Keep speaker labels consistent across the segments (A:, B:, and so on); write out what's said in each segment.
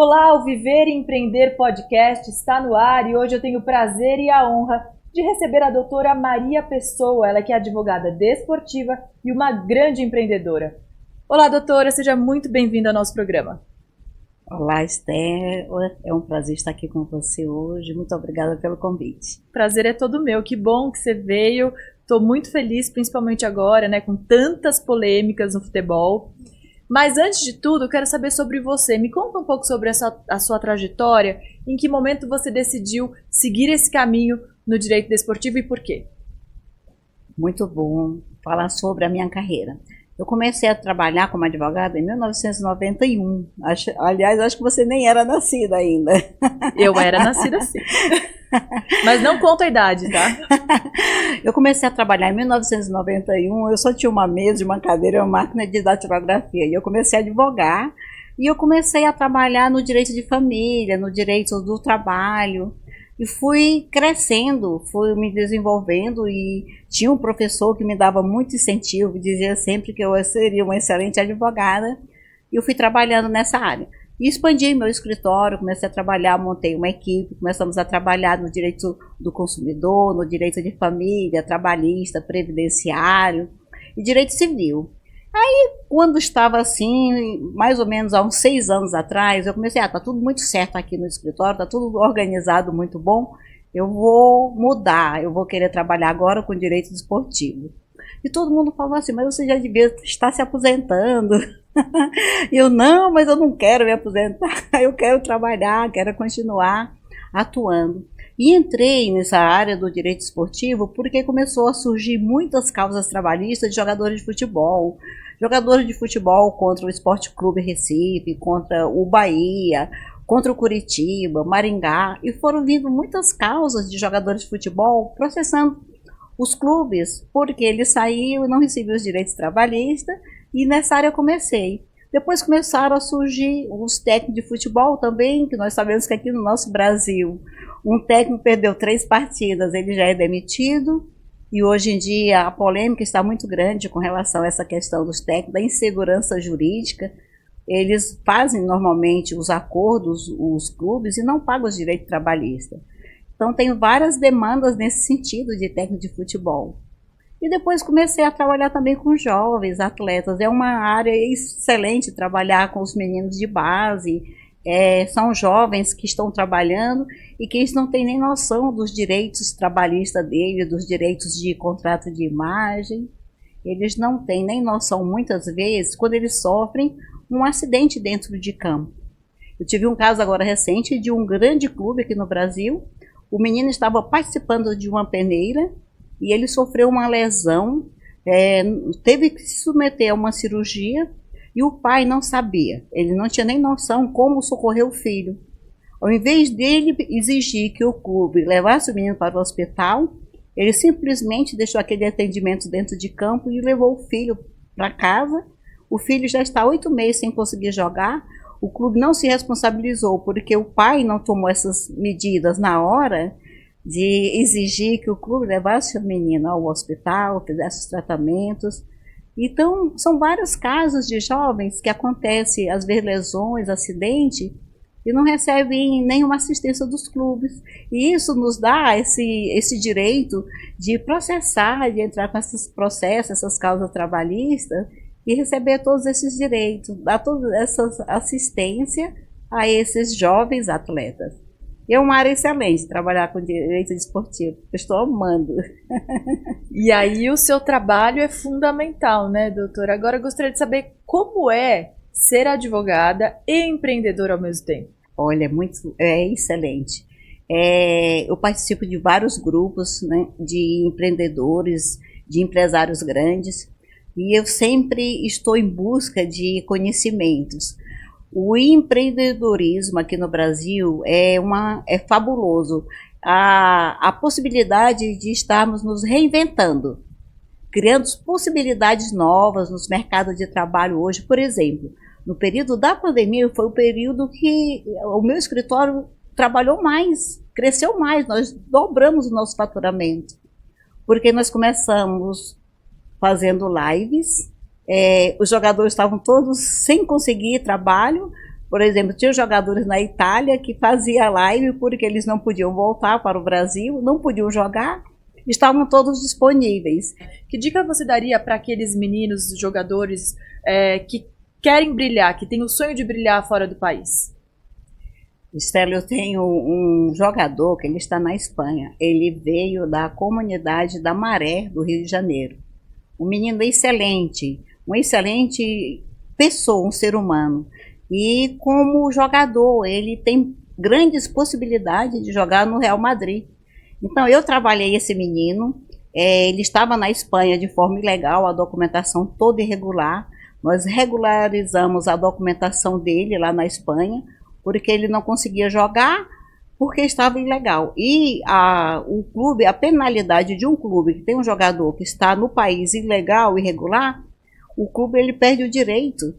A: Olá, o Viver e Empreender Podcast está no ar e hoje eu tenho o prazer e a honra de receber a doutora Maria Pessoa, ela que é advogada desportiva e uma grande empreendedora. Olá, doutora, seja muito bem-vinda ao nosso programa.
B: Olá, Esther, é um prazer estar aqui com você hoje, muito obrigada pelo convite.
A: Prazer é todo meu, que bom que você veio, estou muito feliz, principalmente agora, né, com tantas polêmicas no futebol. Mas antes de tudo, eu quero saber sobre você. Me conta um pouco sobre a sua trajetória, em que momento você decidiu seguir esse caminho no direito desportivo e por quê?
B: Muito bom falar sobre a minha carreira. Eu comecei a trabalhar como advogada em 1991. Aliás, acho que você nem era nascida ainda.
A: Eu era nascida sim. Mas não conta a idade, tá?
B: Eu comecei a trabalhar em 1991, eu só tinha uma mesa, uma cadeira e uma máquina de datilografia. E eu comecei a advogar e eu comecei a trabalhar no direito de família, no direito do trabalho. E fui crescendo, fui me desenvolvendo e tinha um professor que me dava muito incentivo, dizia sempre que eu seria uma excelente advogada. E eu fui trabalhando nessa área. E expandi meu escritório, comecei a trabalhar, montei uma equipe, começamos a trabalhar no direito do consumidor, no direito de família, trabalhista, previdenciário e direito civil. Aí, quando estava assim, mais ou menos há uns 6 anos atrás, eu comecei, tá tudo muito certo aqui no escritório, tá tudo organizado, muito bom, eu vou mudar, eu vou querer trabalhar agora com direito desportivo. E todo mundo falava assim, mas você já devia estar se aposentando. E eu, não, mas eu não quero me aposentar, eu quero trabalhar, quero continuar atuando. E entrei nessa área do direito esportivo porque começou a surgir muitas causas trabalhistas de jogadores de futebol. Jogadores de futebol contra o Esporte Clube Recife, contra o Bahia, contra o Curitiba, Maringá. E foram vindo muitas causas de jogadores de futebol processando os clubes, porque eles saíram e não recebiam os direitos trabalhistas, e nessa área eu comecei. Depois começaram a surgir os técnicos de futebol também, que nós sabemos que aqui no nosso Brasil, um técnico perdeu 3 partidas, ele já é demitido, e hoje em dia a polêmica está muito grande com relação a essa questão dos técnicos, da insegurança jurídica. Eles fazem normalmente os acordos, os clubes, e não pagam os direitos trabalhistas. Então, tenho várias demandas nesse sentido de técnico de futebol. E depois comecei a trabalhar também com jovens atletas. É uma área excelente trabalhar com os meninos de base. São jovens que estão trabalhando e que eles não têm nem noção dos direitos trabalhistas deles, dos direitos de contrato de imagem. Eles não têm nem noção, muitas vezes, quando eles sofrem um acidente dentro de campo. Eu tive um caso agora recente de um grande clube aqui no Brasil. O menino estava participando de uma peneira e ele sofreu uma lesão, teve que se submeter a uma cirurgia e o pai não sabia, ele não tinha nem noção como socorrer o filho. Ao invés dele exigir que o clube levasse o menino para o hospital, ele simplesmente deixou aquele atendimento dentro de campo e levou o filho para casa. O filho já está 8 meses sem conseguir jogar. O clube não se responsabilizou porque o pai não tomou essas medidas na hora de exigir que o clube levasse o menino ao hospital, fizesse os tratamentos. Então, são vários casos de jovens que acontecem, às vezes, lesões, acidente, e não recebem nenhuma assistência dos clubes. E isso nos dá esse direito de processar, de entrar com esses processos, essas causas trabalhistas, e receber todos esses direitos, dar toda essa assistência a esses jovens atletas. É uma área excelente trabalhar com direito desportivo, eu estou amando.
A: E aí o seu trabalho é fundamental, né, doutora? Agora eu gostaria de saber como é ser advogada e empreendedora ao mesmo tempo.
B: Olha, é excelente. Eu participo de vários grupos, né, de empreendedores, de empresários grandes, e eu sempre estou em busca de conhecimentos. O empreendedorismo aqui no Brasil é fabuloso. A possibilidade de estarmos nos reinventando, criando possibilidades novas nos mercados de trabalho hoje. Por exemplo, no período da pandemia foi o período que o meu escritório trabalhou mais, cresceu mais, nós dobramos o nosso faturamento, porque nós começamos fazendo lives, os jogadores estavam todos sem conseguir trabalho, Por exemplo, tinha jogadores na Itália que faziam live porque eles não podiam voltar para o Brasil, não podiam jogar, estavam todos disponíveis.
A: Que dica você daria para aqueles meninos, jogadores que querem brilhar, que têm o sonho de brilhar fora do país?
B: Estela, eu tenho um jogador que ele está na Espanha. Ele veio da comunidade da Maré, do Rio de Janeiro. Um menino excelente, uma excelente pessoa, um ser humano. E como jogador, ele tem grandes possibilidades de jogar no Real Madrid. Então eu trabalhei esse menino, ele estava na Espanha de forma ilegal, a documentação toda irregular. Nós regularizamos a documentação dele lá na Espanha, porque ele não conseguia jogar porque estava ilegal. E o clube, a penalidade de um clube que tem um jogador que está no país ilegal, irregular, o clube ele perde o direito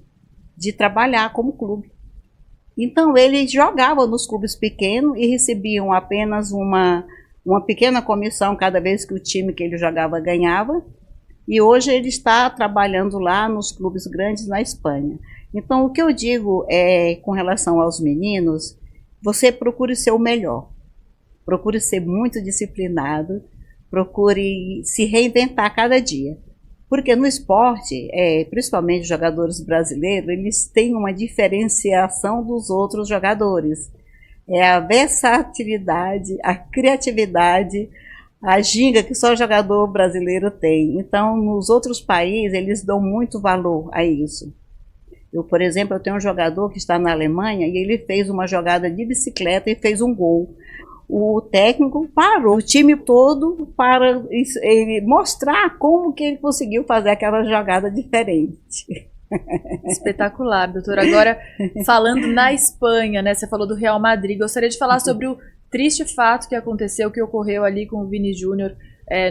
B: de trabalhar como clube. Então ele jogava nos clubes pequenos e recebiam apenas uma pequena comissão cada vez que o time que ele jogava ganhava. E hoje ele está trabalhando lá nos clubes grandes na Espanha. Então, o que eu digo com relação aos meninos, você procure ser o melhor. Procure ser muito disciplinado, procure se reinventar cada dia. Porque no esporte, principalmente os jogadores brasileiros, eles têm uma diferenciação dos outros jogadores. É a versatilidade, a criatividade, a ginga que só o jogador brasileiro tem. Então, nos outros países, eles dão muito valor a isso. Eu, por exemplo, eu tenho um jogador que está na Alemanha e ele fez uma jogada de bicicleta e fez um gol. O técnico parou o time todo para ele mostrar como que ele conseguiu fazer aquela jogada diferente.
A: Espetacular, doutora. Agora, falando na Espanha, né? Você falou do Real Madrid. Gostaria de falar sobre o triste fato que aconteceu, que ocorreu ali com o Vini Júnior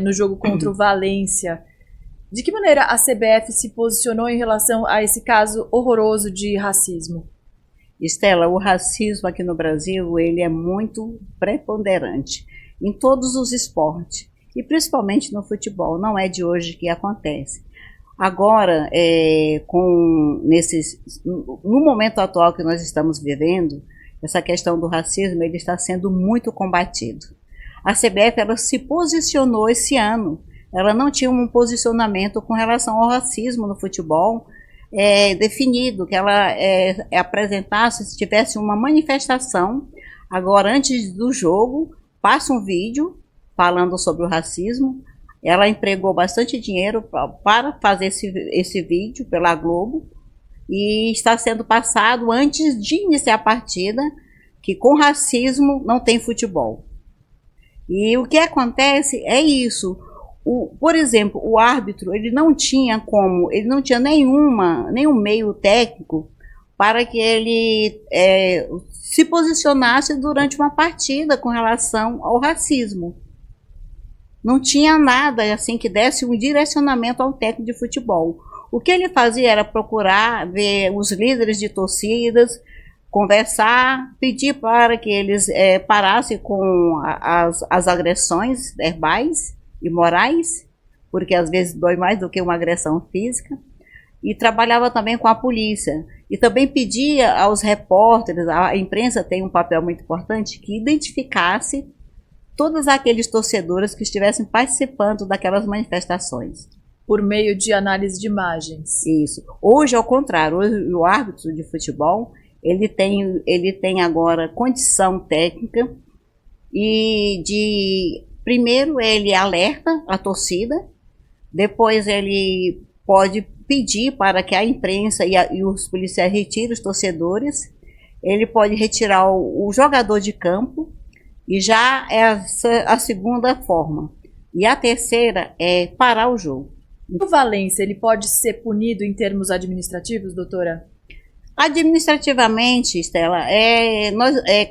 A: no jogo contra o Valência. De que maneira a CBF se posicionou em relação a esse caso horroroso de racismo?
B: Estela, o racismo aqui no Brasil, ele é muito preponderante em todos os esportes, e principalmente no futebol, não é de hoje que acontece. Agora, no momento atual que nós estamos vivendo, essa questão do racismo ele está sendo muito combatido. A CBF ela se posicionou esse ano. Ela não tinha um posicionamento com relação ao racismo no futebol definido, que ela apresentasse, se tivesse uma manifestação, agora antes do jogo, passa um vídeo falando sobre o racismo. Ela empregou bastante dinheiro para fazer esse vídeo pela Globo e está sendo passado antes de iniciar a partida, que com racismo não tem futebol. E o que acontece é isso. Por exemplo, o árbitro ele não tinha nenhum meio técnico para que ele se posicionasse durante uma partida com relação ao racismo. Não tinha nada assim que desse um direcionamento ao técnico de futebol. O que ele fazia era procurar ver os líderes de torcidas, conversar, pedir para que eles parassem com as agressões verbais e morais, porque às vezes dói mais do que uma agressão física, e trabalhava também com a polícia, e também pedia aos repórteres, a imprensa tem um papel muito importante, que identificasse todos aqueles torcedores que estivessem participando daquelas manifestações.
A: Por meio de análise de imagens.
B: Isso. Hoje, ao contrário, hoje, o árbitro de futebol, ele tem agora condição técnica e primeiro, ele alerta a torcida, depois ele pode pedir para que a imprensa e os policiais retirem os torcedores, ele pode retirar o jogador de campo, e já é a segunda forma. E a terceira é parar o jogo.
A: O Valência, ele pode ser punido em termos administrativos, doutora?
B: Administrativamente, Estela,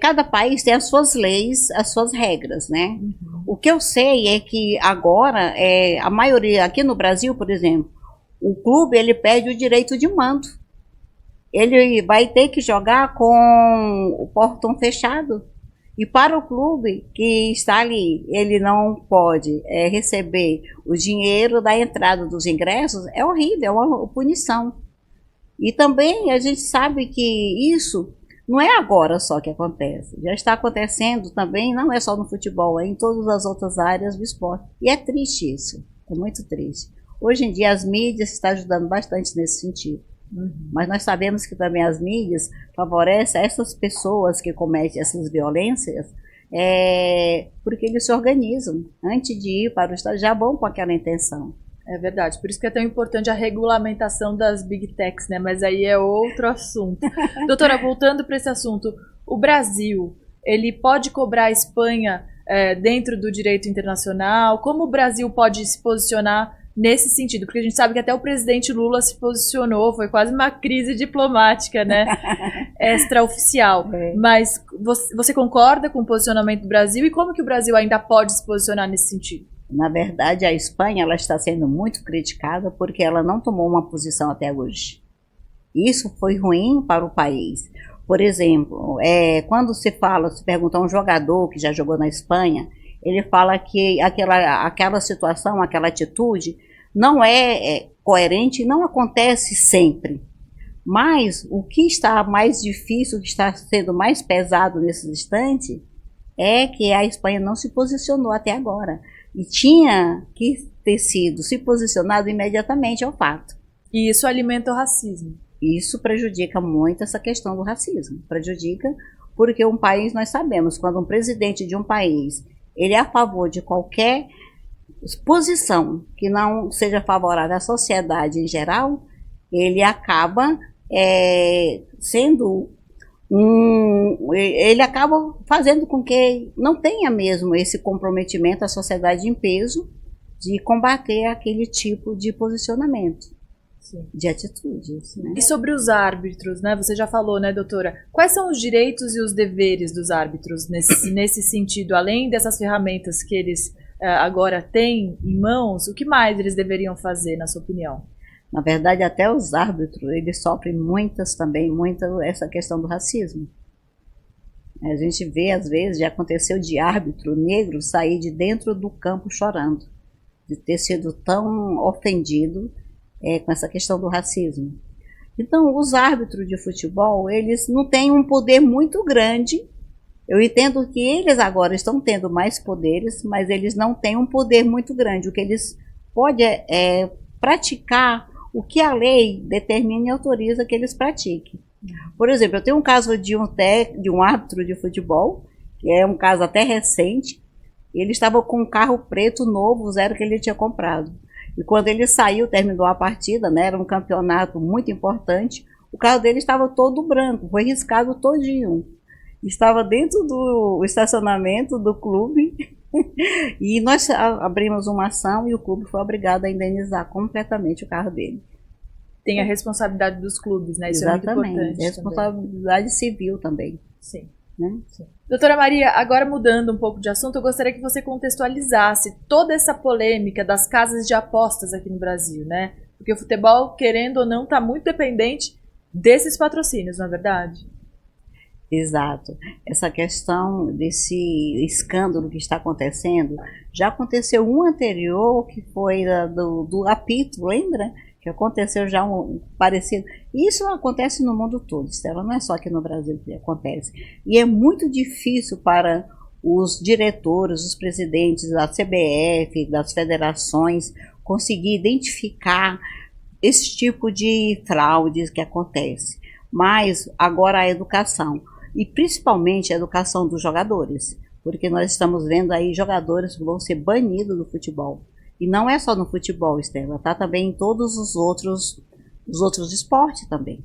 B: cada país tem as suas leis, as suas regras, né? Uhum. O que eu sei é que agora, a maioria, aqui no Brasil, por exemplo, o clube ele perde o direito de mando. Ele vai ter que jogar com o portão fechado. E para o clube que está ali, ele não pode receber o dinheiro da entrada dos ingressos, é horrível, é uma punição. E também a gente sabe que isso Não é agora só que acontece, já está acontecendo também, não é só no futebol, é em todas as outras áreas do esporte. E é triste isso, é muito triste. Hoje em dia as mídias estão ajudando bastante nesse sentido. Mas nós sabemos que também as mídias favorecem essas pessoas que cometem essas violências, porque eles se organizam. Antes de ir para o estado, já vão com aquela intenção.
A: É verdade, por isso que é tão importante a regulamentação das Big Techs, né? Mas aí é outro assunto. Doutora, voltando para esse assunto, o Brasil, ele pode cobrar a Espanha dentro do direito internacional? Como o Brasil pode se posicionar nesse sentido? Porque a gente sabe que até o presidente Lula se posicionou, foi quase uma crise diplomática, né? Extraoficial. Mas você concorda com o posicionamento do Brasil e como que o Brasil ainda pode se posicionar nesse sentido?
B: Na verdade, a Espanha ela está sendo muito criticada porque ela não tomou uma posição até hoje. Isso foi ruim para o país. Por exemplo, quando se pergunta a um jogador que já jogou na Espanha, ele fala que aquela situação, aquela atitude não é coerente e não acontece sempre. Mas o que está mais difícil, o que está sendo mais pesado nesse instante, é que a Espanha não se posicionou até agora. E tinha que ter sido se posicionado imediatamente ao fato.
A: E isso alimenta o racismo.
B: Isso prejudica muito essa questão do racismo. Prejudica porque um país, nós sabemos, quando um presidente de um país ele é a favor de qualquer posição que não seja favorável à sociedade em geral, ele acaba ele acaba fazendo com que não tenha mesmo esse comprometimento à sociedade em peso de combater aquele tipo de posicionamento. Sim. De atitudes. Né?
A: E sobre os árbitros, né? Você já falou, né, doutora? Quais são os direitos e os deveres dos árbitros nesse sentido? Além dessas ferramentas que eles agora têm em mãos, o que mais eles deveriam fazer, na sua opinião?
B: Na verdade, até os árbitros, eles sofrem muita essa questão do racismo. A gente vê, às vezes, já aconteceu de árbitro negro sair de dentro do campo chorando, de ter sido tão ofendido com essa questão do racismo. Então, os árbitros de futebol, eles não têm um poder muito grande. Eu entendo que eles agora estão tendo mais poderes, mas eles não têm um poder muito grande. O que eles podem praticar o que a lei determina e autoriza que eles pratiquem. Por exemplo, eu tenho um caso de um árbitro de futebol, que é um caso até recente. Ele estava com um carro preto novo, zero, que ele tinha comprado. E quando ele saiu, terminou a partida, né, era um campeonato muito importante, o carro dele estava todo branco, foi riscado todinho. Estava dentro do estacionamento do clube e nós abrimos uma ação e o clube foi obrigado a indenizar completamente o carro dele.
A: Tem a responsabilidade dos clubes, né? Isso
B: exatamente,
A: é muito importante.
B: Responsabilidade também. Civil também.
A: Sim.
B: Né?
A: Sim. Doutora Maria, agora mudando um pouco de assunto, eu gostaria que você contextualizasse toda essa polêmica das casas de apostas aqui no Brasil, né? Porque o futebol, querendo ou não, está muito dependente desses patrocínios, não é verdade?
B: Exato. Essa questão desse escândalo que está acontecendo, já aconteceu um anterior, que foi do apito, lembra? Que aconteceu já um parecido. Isso acontece no mundo todo, Estela, não é só aqui no Brasil que acontece. E é muito difícil para os diretores, os presidentes da CBF, das federações, conseguir identificar esse tipo de fraudes que acontece. Mas agora a educação, e principalmente a educação dos jogadores, porque nós estamos vendo aí jogadores que vão ser banidos do futebol. E não é só no futebol, Estela, tá também em todos os outros esportes também.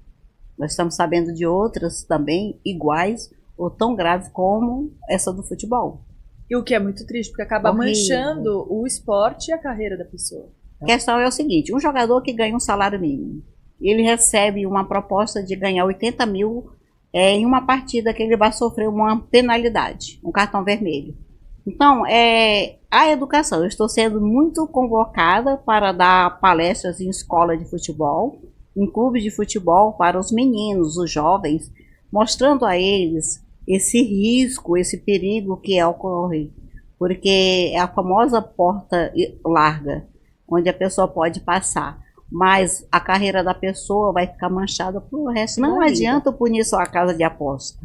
B: Nós estamos sabendo de outras também iguais ou tão graves como essa do futebol.
A: E o que é muito triste, porque acaba manchando o esporte e a carreira da pessoa.
B: A questão é o seguinte, um jogador que ganha um salário mínimo, ele recebe uma proposta de ganhar 80 mil em uma partida que ele vai sofrer uma penalidade, um cartão vermelho. Então, a educação, eu estou sendo muito convocada para dar palestras em escola de futebol, em clubes de futebol para os meninos, os jovens, mostrando a eles esse risco, esse perigo que ocorre, porque é a famosa porta larga, onde a pessoa pode passar. mas a carreira da pessoa vai ficar manchada pro resto. Não adianta punir só a casa de aposta.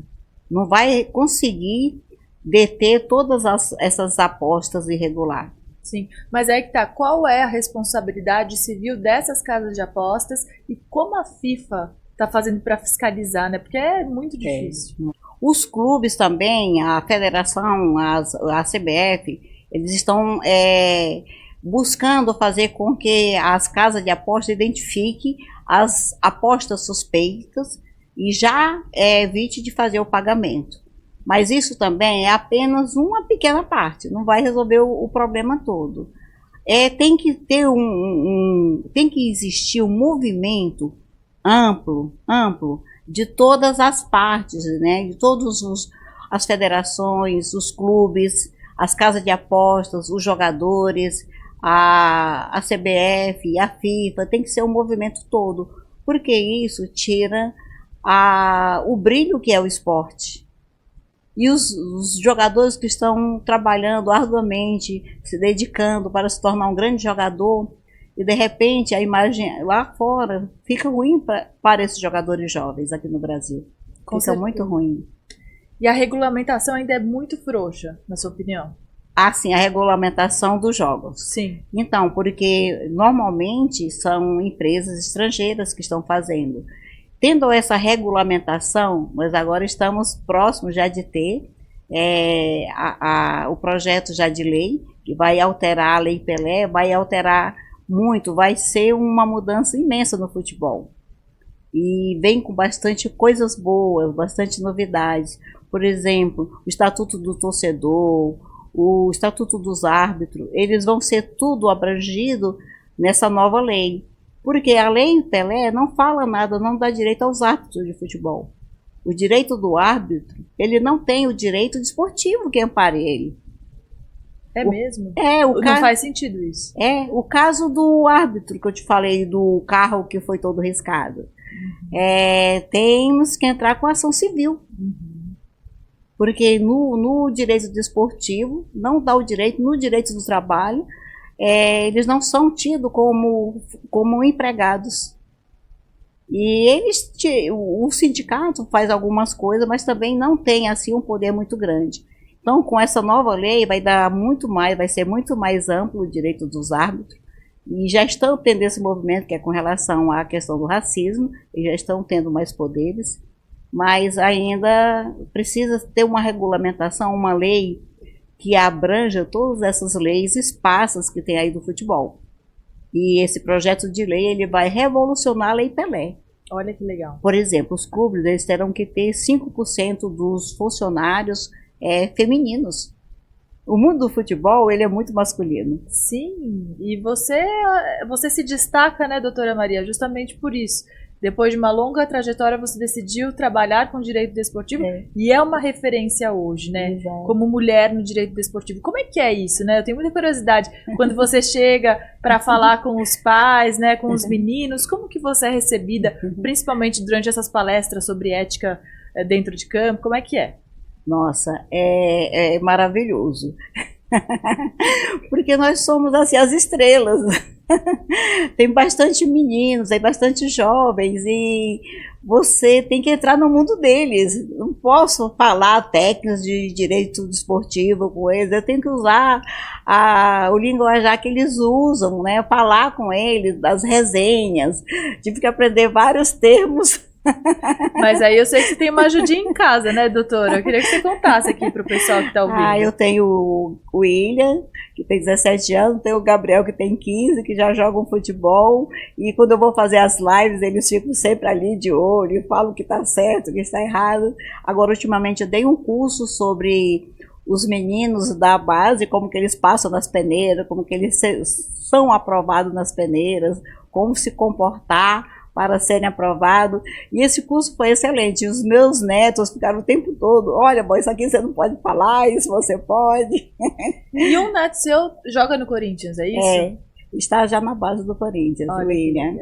B: Não vai conseguir deter todas essas apostas irregulares.
A: Sim, mas aí que tá, qual é a responsabilidade civil dessas casas de apostas e como a FIFA está fazendo para fiscalizar, né? Porque é muito difícil.
B: Os clubes também, a federação, a CBF, eles estão buscando fazer com que as casas de apostas identifiquem as apostas suspeitas e já evite de fazer o pagamento. Mas isso também é apenas uma pequena parte, não vai resolver o problema todo. Tem que ter tem que existir um movimento amplo de todas as partes, né? De todas as federações, os clubes, as casas de apostas, os jogadores, a CBF, a FIFA, tem que ser um movimento todo, porque isso tira o brilho que é o esporte. E os jogadores que estão trabalhando arduamente, se dedicando para se tornar um grande jogador, e de repente a imagem lá fora fica ruim para esses jogadores jovens aqui no Brasil. Fica muito ruim.
A: E a regulamentação ainda é muito frouxa, na sua opinião?
B: Ah, sim, a regulamentação dos jogos.
A: Sim.
B: Então, porque normalmente são empresas estrangeiras que estão fazendo. Tendo essa regulamentação, nós agora estamos próximos já de ter o projeto já de lei, que vai alterar a Lei Pelé, vai alterar muito, vai ser uma mudança imensa no futebol. E vem com bastante coisas boas, bastante novidades. Por exemplo, o Estatuto do Torcedor, o Estatuto dos Árbitros, eles vão ser tudo abrangido nessa nova lei. Porque a Lei Pelé não fala nada, não dá direito aos árbitros de futebol. O direito do árbitro, ele não tem o direito desportivo que ampare ele.
A: É mesmo?
B: Não
A: faz sentido isso.
B: O caso do árbitro que eu te falei, do carro que foi todo riscado. Temos que entrar com ação civil. Porque no direito desportivo, não dá o direito, no direito do trabalho, eles não são tidos como empregados. E o sindicato faz algumas coisas, mas também não tem assim um poder muito grande. Então, com essa nova lei, vai ser muito mais amplo o direito dos árbitros. E já estão tendo esse movimento que é com relação à questão do racismo, e já estão tendo mais poderes, mas ainda precisa ter uma regulamentação, uma lei que abranja todas essas leis esparsas que tem aí do futebol. E esse projeto de lei, ele vai revolucionar a Lei Pelé.
A: Olha que legal.
B: Por exemplo, os clubes, eles terão que ter 5% dos funcionários femininos. O mundo do futebol, ele é muito masculino.
A: Sim, e você se destaca, né, doutora Maria, justamente por isso. Depois de uma longa trajetória, você decidiu trabalhar com direito desportivo e é uma referência hoje, né?
B: Exato.
A: Como mulher no direito desportivo. Como é que é isso, né? Eu tenho muita curiosidade. Quando você chega para falar com os pais, né, com os meninos, como que você é recebida, principalmente durante essas palestras sobre ética dentro de campo? Como é que é?
B: Nossa, é maravilhoso. Porque nós somos assim as estrelas. Tem bastante meninos, tem bastante jovens e você tem que entrar no mundo deles. Não posso falar técnicas de direito desportivo com eles, eu tenho que usar o linguajar que eles usam, né? Falar com eles, das resenhas. Tive que aprender vários termos.
A: Mas aí eu sei que você tem uma ajudinha em casa, né, doutora? Eu queria que você contasse aqui pro pessoal que tá ouvindo.
B: Eu tenho o William, que tem 17 anos, tenho o Gabriel, que tem 15, que já jogam futebol, e quando eu vou fazer as lives, eles ficam sempre ali de olho, e falam que tá certo, que está errado. Agora, ultimamente, eu dei um curso sobre os meninos da base, como que eles passam nas peneiras, como que eles são aprovados nas peneiras, como se comportar para serem aprovados, e esse curso foi excelente. Os meus netos ficaram o tempo todo, olha, bom, isso aqui você não pode falar, isso você pode.
A: E um neto seu joga no Corinthians, é isso?
B: Está já na base do Corinthians,
A: Olha,
B: William.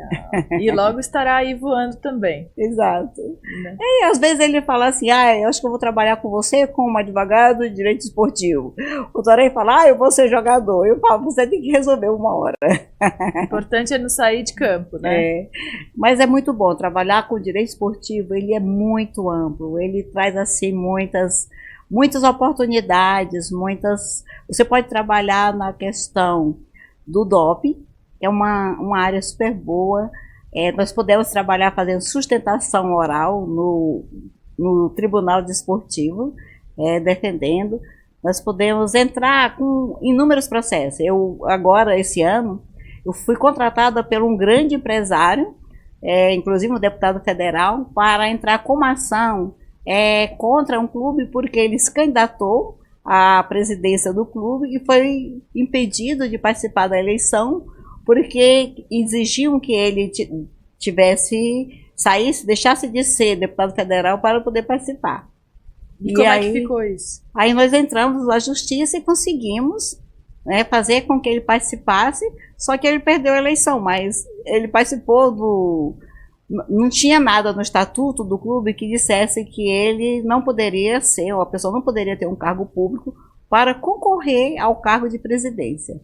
A: E logo estará aí voando também.
B: Exato.
A: Né?
B: E às vezes ele fala assim, eu acho que eu vou trabalhar com você como advogado de direito esportivo. O Torém fala, eu vou ser jogador. Eu falo, você tem que resolver uma hora.
A: O importante é não sair de campo, né?
B: Mas é muito bom, trabalhar com direito esportivo, ele é muito amplo, ele traz assim muitas oportunidades, você pode trabalhar na questão do doping, que é uma área super boa. Nós podemos trabalhar fazendo sustentação oral no Tribunal Desportivo, defendendo. Nós podemos entrar com inúmeros processos. Agora, esse ano, eu fui contratada por um grande empresário, inclusive um deputado federal, para entrar com uma ação contra um clube, porque ele se candidatou à presidência do clube e foi impedido de participar da eleição, porque exigiam que ele deixasse de ser deputado federal para poder participar.
A: E como é que ficou isso? Aí
B: nós entramos na justiça e conseguimos fazer com que ele participasse, só que ele perdeu a eleição, mas ele participou não tinha nada no estatuto do clube que dissesse que ele não poderia ser, ou a pessoa não poderia ter um cargo público para concorrer ao cargo de presidência.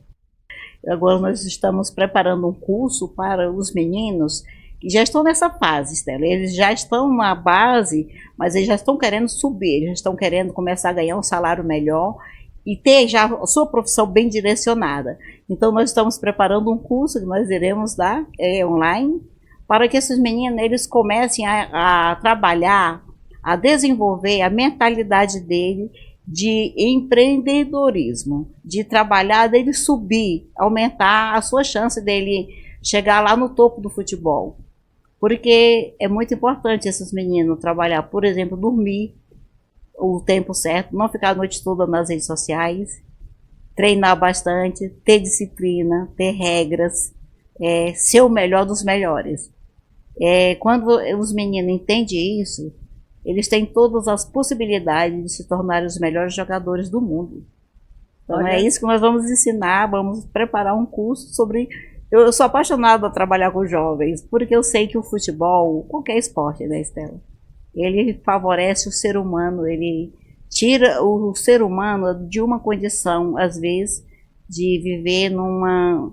B: Agora nós estamos preparando um curso para os meninos que já estão nessa fase, Estela. Eles já estão na base, mas eles já estão querendo subir, eles já estão querendo começar a ganhar um salário melhor e ter já a sua profissão bem direcionada. Então nós estamos preparando um curso que nós iremos dar online, para que esses meninos eles comecem a trabalhar, a desenvolver a mentalidade dele de empreendedorismo, de trabalhar, dele subir, aumentar a sua chance dele chegar lá no topo do futebol. Porque é muito importante esses meninos trabalhar, por exemplo, dormir o tempo certo, não ficar a noite toda nas redes sociais, treinar bastante, ter disciplina, ter regras, ser o melhor dos melhores. Quando os meninos entendem isso, eles têm todas as possibilidades de se tornarem os melhores jogadores do mundo. Então é isso que nós vamos ensinar, vamos preparar um curso sobre... Eu sou apaixonada a trabalhar com jovens, porque eu sei que o futebol, qualquer esporte, né, Estela? Ele favorece o ser humano, ele tira o ser humano de uma condição, às vezes, de viver numa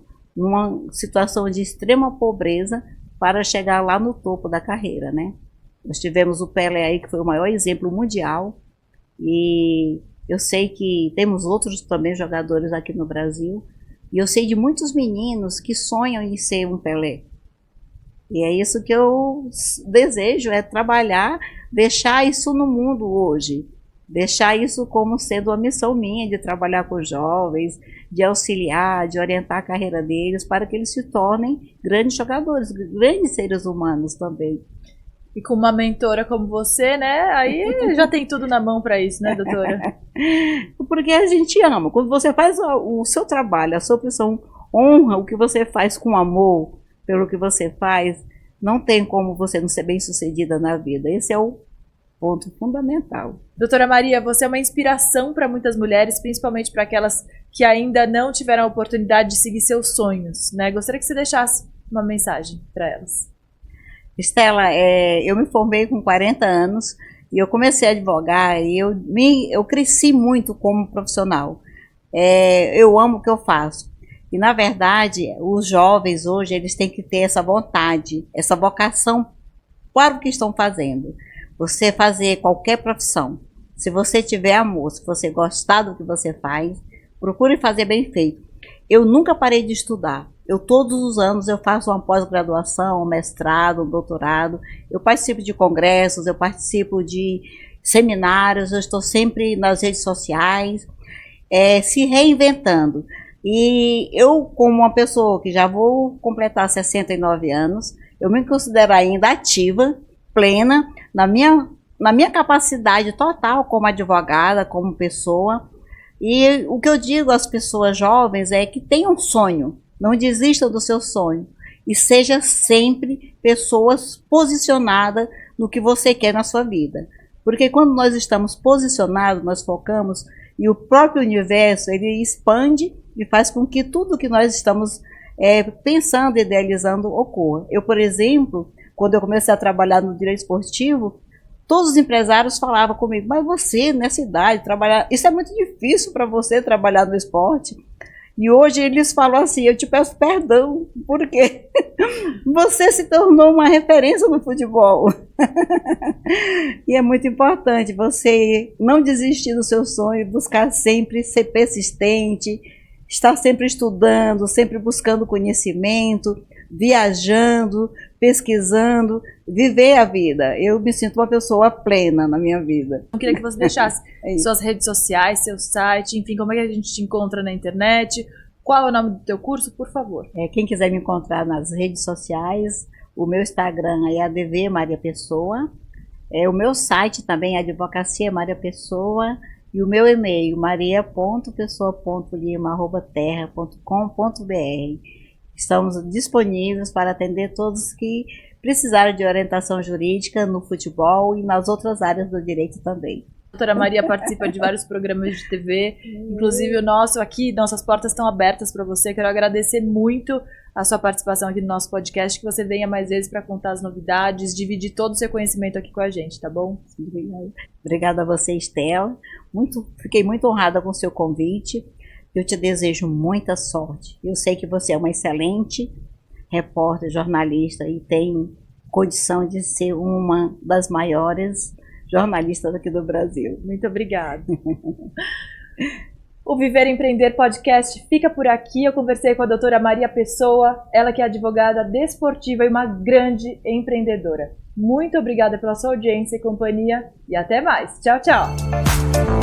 B: situação de extrema pobreza, para chegar lá no topo da carreira, né? Nós tivemos o Pelé aí, que foi o maior exemplo mundial, e eu sei que temos outros também jogadores aqui no Brasil, e eu sei de muitos meninos que sonham em ser um Pelé. E é isso que eu desejo, trabalhar, deixar isso no mundo hoje, deixar isso como sendo uma missão minha, de trabalhar com jovens, de auxiliar, de orientar a carreira deles, para que eles se tornem grandes jogadores, grandes seres humanos também.
A: E com uma mentora como você, né, aí já tem tudo na mão para isso, né, doutora?
B: Porque a gente ama. Quando você faz o seu trabalho, a sua profissão, honra o que você faz com amor pelo que você faz, não tem como você não ser bem-sucedida na vida. Esse é o ponto fundamental.
A: Doutora Maria, você é uma inspiração para muitas mulheres, principalmente para aquelas que ainda não tiveram a oportunidade de seguir seus sonhos, né? Gostaria que você deixasse uma mensagem para elas.
B: Estela, eu me formei com 40 anos e eu comecei a advogar e eu cresci muito como profissional. Eu amo o que eu faço. E, na verdade, os jovens hoje, eles têm que ter essa vontade, essa vocação para o que estão fazendo. Você fazer qualquer profissão, se você tiver amor, se você gostar do que você faz, procure fazer bem feito. Eu nunca parei de estudar. Todos os anos eu faço uma pós-graduação, um mestrado, um doutorado. Eu participo de congressos, eu participo de seminários, eu estou sempre nas redes sociais, se reinventando. E eu, como uma pessoa que já vou completar 69 anos, eu me considero ainda ativa, plena, na minha capacidade total como advogada, como pessoa. E o que eu digo às pessoas jovens é que tenham um sonho, não desistam do seu sonho e seja sempre pessoas posicionadas no que você quer na sua vida. Porque quando nós estamos posicionados, nós focamos e o próprio universo ele expande e faz com que tudo que nós estamos pensando, idealizando, ocorra. Eu, por exemplo, quando eu comecei a trabalhar no direito esportivo, todos os empresários falavam comigo, mas você, nessa idade, trabalhar, isso é muito difícil para você trabalhar no esporte. E hoje eles falam assim, eu te peço perdão, porque você se tornou uma referência no futebol. E é muito importante você não desistir do seu sonho, buscar sempre ser persistente, estar sempre estudando, sempre buscando conhecimento, viajando, pesquisando, viver a vida. Eu me sinto uma pessoa plena na minha vida.
A: Eu queria que você deixasse suas redes sociais, seu site, enfim, como é que a gente te encontra na internet, qual é o nome do teu curso, por favor.
B: Quem quiser me encontrar nas redes sociais, o meu Instagram é ADV Maria Pessoa, o meu site também é Advocacia Maria Pessoa, e o meu e-mail, maria.pessoa.lima@terra.com.br. Estamos disponíveis para atender todos que precisarem de orientação jurídica no futebol e nas outras áreas do direito também.
A: A doutora Maria participa de vários programas de TV, inclusive o nosso aqui, nossas portas estão abertas para você. Quero agradecer muito a sua participação aqui no nosso podcast, que você venha mais vezes para contar as novidades, dividir todo o seu conhecimento aqui com a gente, tá bom?
B: Obrigada a você, Estela. Fiquei muito honrada com o seu convite. Eu te desejo muita sorte. Eu sei que você é uma excelente repórter, jornalista e tem condição de ser uma das maiores jornalistas aqui do Brasil.
A: Muito obrigada. O Viver e Empreender Podcast fica por aqui. Eu conversei com a doutora Maria Pessoa, ela que é advogada desportiva e uma grande empreendedora. Muito obrigada pela sua audiência e companhia e até mais. Tchau, tchau.